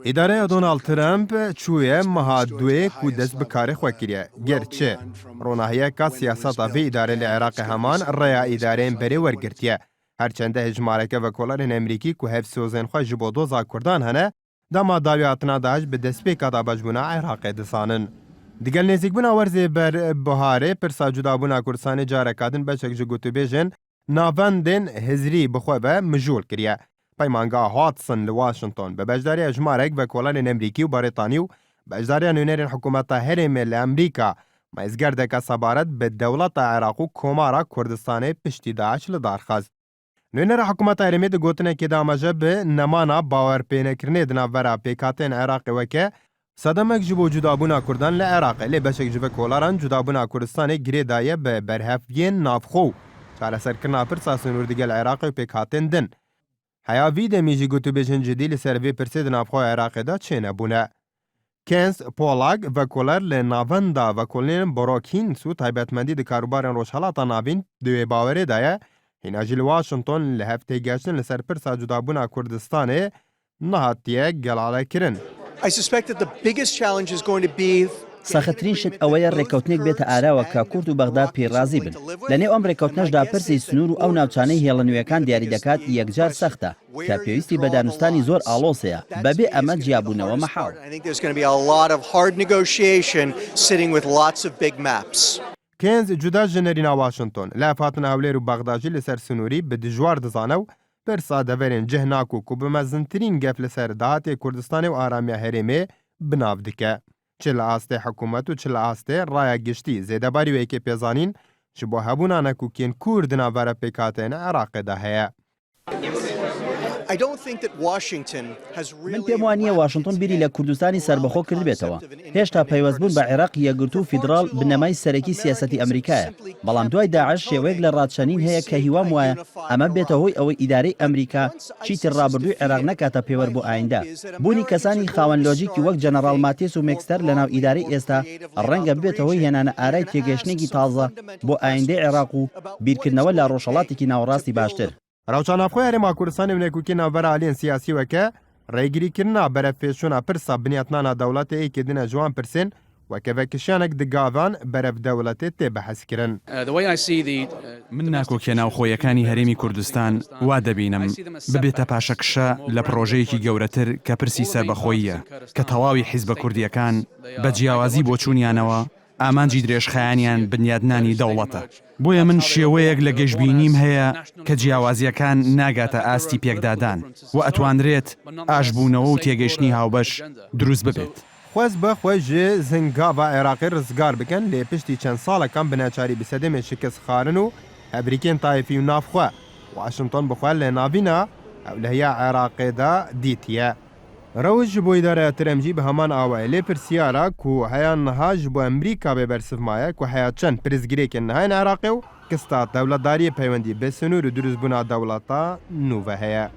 ئیدارەیە دۆناڵد ترامپ چوویە مەها دوێک و دەست بکارێ خۆ کردە گەرچێ ڕۆناهەیەکە سیاسەتە vê ئیدارە لە عێراقی هەمان ڕێیا ئیدارەیان بەرێ وەرگرتیە هەرچەندە هژمارەکە بە کۆڵەرên ئەمریکی ku hevsozên xwe ji bo doza Kurdan hene dema dawî hatina Daeş bi destpêka dabajbûna Iraqê dizanin. Digel nêzîkbûna werzê berbiharê pirsa cudabûna Kurdistanê careka din beşek ji gotûbêjên navendên hizrî bixwe ve mijûl kiriye. Peymangeha Hudson li Washington bi bejdariya hejmarek ve kolanên Emrîkî û Brîtanî û bejdariya nûnerên hikûmeta herêmê li Emerîka mêzgerdeka sebaret bi dewleta Iraq û komara Kurdistanê piştî Daeş li darxist. Nûnera hikûmeta herêmê di gotinekê de amaje bi nemana bawerpênekirinê di navbera pêkhateyên Iraqê weke sedemek ji bo cudabûna Kurdan li Iraqê lê beşek ji vê kolaran cudabûna Kurdistanê girê daye bi berheviyên navxwe û çareserkirina pirsa sinûr digel Iraqê û pêkhatên din. Heya vî demî jî gotûbêjên cidî li ser vê pirsê di navxweya Iraqê de çê nebûne. Kens Polak vekoler li navenda vekolên Brookings û taybetmendî di karûbarên rojhelata navîn di wê bawerê de ye hîna jî li Washington li heftê geştin li ser pirsa cudabûna Kurdistanê nehatiye gelalekirin. I suspect that the biggest challenge is going to be سەختترین شت ئەوەیە ڕێکەوتنێک بێتە ئاراوە کە کورد و بەغدا پێڕازی بن لەنێو ئەم ڕێکەوتنەشدا پرسی سنوور و ئەو ناوچانەی هێڵە نوێیەکان دیاری دەکات یەکجار سەختە کە پێویستی بە دانوستانی زۆر ئاڵۆسەیە بەبێ ئەمە جیابوونەوە مەحاڵ. کێنز جودا ji nêrîna Washington li hefatina Hewlêr û Bexda jî li ser sinûrî bi dijwar dizane û pirsa deverên cih nak û ku bi mezintirîn gef li ser dahatê Kurdistanê û aramiya herêmê binav dike. Çi li astê hikûmet û çi li astê raya giştî zêdebarî wêkê pêzanîn ji bo hebûna nekûkên Kurd di navbera pêkhateyên Iraqê de heye. من پێم وانییە واشنگتن بیری لە کوردستانی سربەخۆ کرد بێتەوە هێشتا پەیوەستبوون بە عێراق یەکگرتو و فیدراڵ بنەمای سەرەکی سیاسەتی ئەمریکایە بەڵام دوای داعش شێوەیەک لە ڕادشەنین هەیە کە هیوام وایە ئەمە بێتە هۆی ئەوەی ئیدارەی ئەمریکا چیتر ڕابردووی عێراق نەکاتە پێوەەر بۆ ئایندا بوونی کەسانی خاوەن لۆجیکی وەک جەنەڕاڵ ماتیس و مێکستەر لەناو ئیدارەی ئێستا ڕەنگە ببێتە هۆی هێنانە ئارای تێگەشتێکی تازە بۆ ئایندەی عێراق و بیرکردنەوە لە ڕۆژهەڵاتێکی ناوەڕاستی باشتر. Rewşanavxweya Herêma Kurdistanê bi nekûkê navbera aliyên siyasî weke rêgirîkirina berevpêşûna pirsa binyatnana dewletê êkê dine ji wan pirsên weke vekişanek di gavan berev dewletê tê behezkirin. من ناکۆکیە ناوخۆیەکانی هەرێمی کوردستان وا دەبینم ببێتە پاشەکشە لە پرۆژەیەکی گەورەتر کە پرسی سەربەخۆییە کە تەواوی حیزبە کوردیەکان بە جیاوازی بۆ چوونیانەوە ئامانجی درێژخایانیان بنیادنانی دەوڵەتە بۆیە من شێوەیەک لە گەشتبینیم هەیە کە جیاوازیەکان ناگاتە ئاستی پێکدادان و ئەتوانرێت ئاشبوونەوە و تێگەیشتنی هاوبەش دروست ببێت. Xwez bi xwe ji zingava Iraqê rizgar bikin lê piştî çend salekan bi neçarî bi sedemên şikestxarin û hebrîkên Taifî û navxwe Washington bi xwe lê navîna ewlehiya Iraqê de dîtiye. Rewş ji bo îdareya Trump jî bi heman awayê lê pirsiyara ku heya niha ji bo Emerîka bêbersiv maye ku heya çend pirzgirêkên niha yên Iraqê û kista dewletdariyê peywendî bi sinûr û durustbûna dewleta nû ve heye.